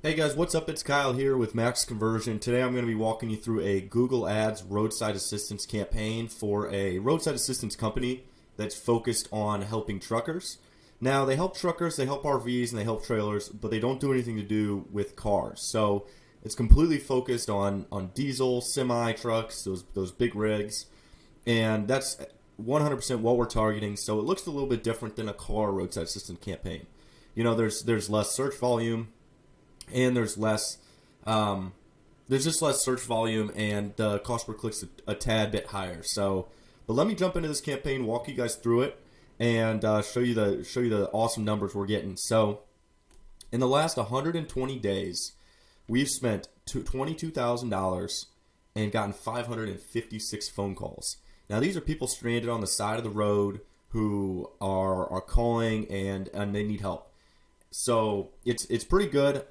Hey guys, what's up? It's Kyle here with Max Conversion. Today I'm going to be walking you through a Google Ads roadside assistance campaign for a roadside assistance company that's focused on helping truckers. Now, they help truckers, they help RVs, and they help trailers, but they don't do anything to do with cars. So it's completely focused on diesel, semi trucks, those big rigs, and that's 100% what we're targeting. So it looks a little bit different than a car roadside assistance campaign. You know, there's less search volume, and there's just less search volume, and the cost per click's a tad bit higher. So, but let me jump into this campaign, walk you guys through it, and show you the awesome numbers we're getting. So, in the last 120 days, we've spent $22,000 and gotten 556 phone calls. Now, these are people stranded on the side of the road who are calling and they need help. So it's pretty good,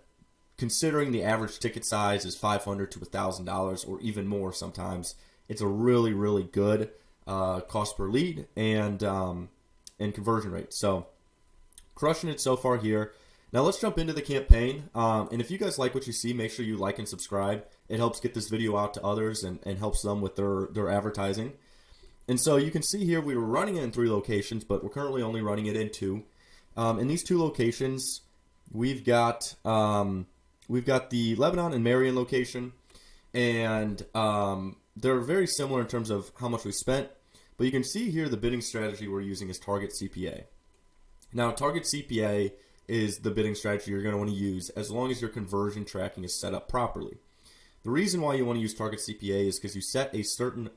considering the average ticket size is $500 to $1,000 or even more sometimes. It's a really, really good cost per lead and conversion rate. So crushing it so far here. Now let's jump into the campaign. And if you guys like what you see, make sure you like and subscribe. It helps get this video out to others and helps them with their advertising. And so you can see here we were running it in 3 locations, but we're currently only running it in 2. In these 2 locations, we've got the Lebanon and Marion location, and they're very similar in terms of how much we spent. But you can see here the bidding strategy we're using is target CPA. Now, target CPA is the bidding strategy you're going to want to use as long as your conversion tracking is set up properly. The reason why you want to use target CPA is because you set a certain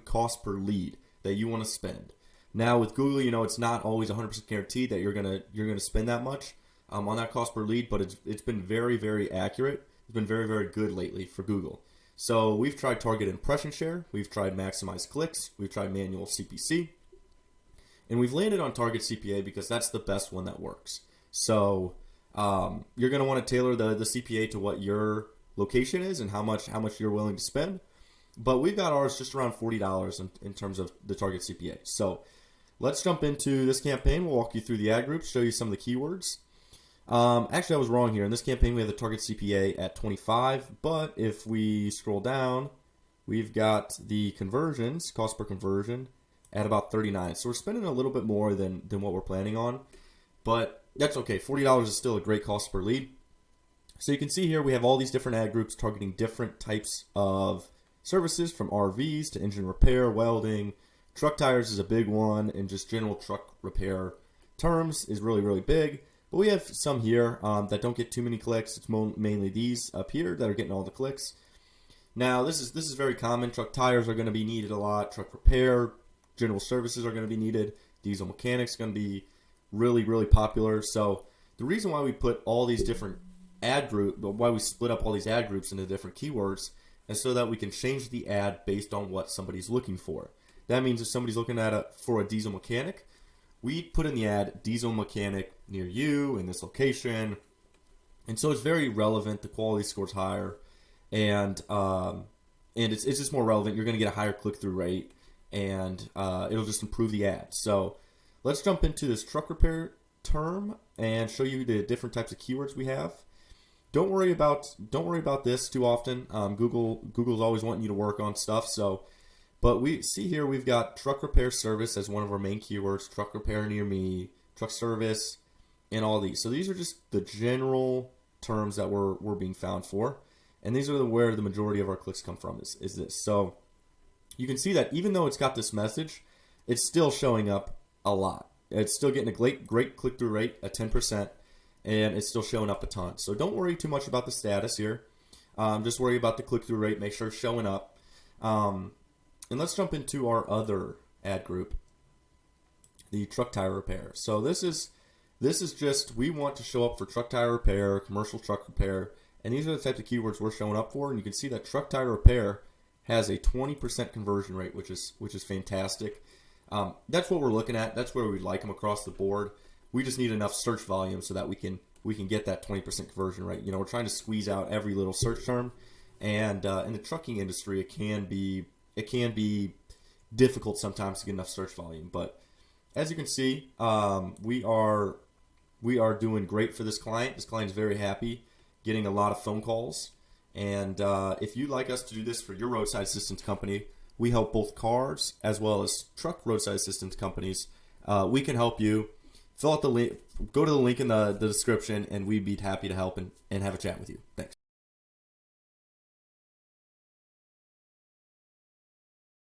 cost per lead that you want to spend. Now, with Google, you know, it's not always 100% guaranteed that you're gonna spend that much on that cost per lead, but it's been very, very accurate. It's been very, very good lately for Google. So we've tried target impression share, we've tried maximize clicks, we've tried manual CPC, and we've landed on target CPA because that's the best one that works. So you're going to want to tailor the CPA to what your location is and how much you're willing to spend. But we've got ours just around $40 in terms of the target CPA. So let's jump into this campaign. We'll walk you through the ad groups, show you some of the keywords. Actually, I was wrong here. In this campaign, we have the target CPA at 25, but if we scroll down, we've got the conversions, cost per conversion, at about 39. So we're spending a little bit more than what we're planning on, but that's okay. $40 is still a great cost per lead. So you can see here we have all these different ad groups targeting different types of services, from RVs to engine repair, welding, truck tires is a big one, and just general truck repair terms is really, really big. But we have some here that don't get too many clicks. It's mainly these up here that are getting all the clicks. Now, this is very common. Truck tires are going to be needed a lot. Truck repair, general services are going to be needed. Diesel mechanics is going to be really, really popular. So the reason why we put all these different why we split up all these ad groups into different keywords is so that we can change the ad based on what somebody's looking for. That means if somebody's looking for a diesel mechanic, we put in the ad diesel mechanic near you in this location, and so it's very relevant. The quality score's higher, and it's just more relevant. You're going to get a higher click-through rate, and it'll just improve the ad. So let's jump into this truck repair term and show you the different types of keywords we have. Don't worry about this too often. Google's always wanting you to work on stuff. But we see here we've got truck repair service as one of our main keywords, truck repair near me, truck service, and all these. So these are just the general terms that we're being found for, and these are where the majority of our clicks come from. Is this? So you can see that even though it's got this message, it's still showing up a lot. It's still getting a great click-through rate at 10%. And it's still showing up a ton. So don't worry too much about the status here. Just worry about the click-through rate. Make sure it's showing up. And let's jump into our other ad group, the truck tire repair. So this is just, we want to show up for truck tire repair, commercial truck repair, and these are the types of keywords we're showing up for. And you can see that truck tire repair has a 20% conversion rate, which is fantastic. That's what we're looking at. That's where we'd like them across the board. We just need enough search volume so that we can get that 20% conversion rate. You know, we're trying to squeeze out every little search term, and in the trucking industry, it can be difficult sometimes to get enough search volume. But as you can see, we are doing great for this client. This client is very happy. getting a lot of phone calls. And if you'd like us to do this for your roadside assistance company, we help both cars as well as truck roadside assistance companies. We can help you. Fill out the link. Go to the link in the description, and we'd be happy to help and have a chat with you. Thanks.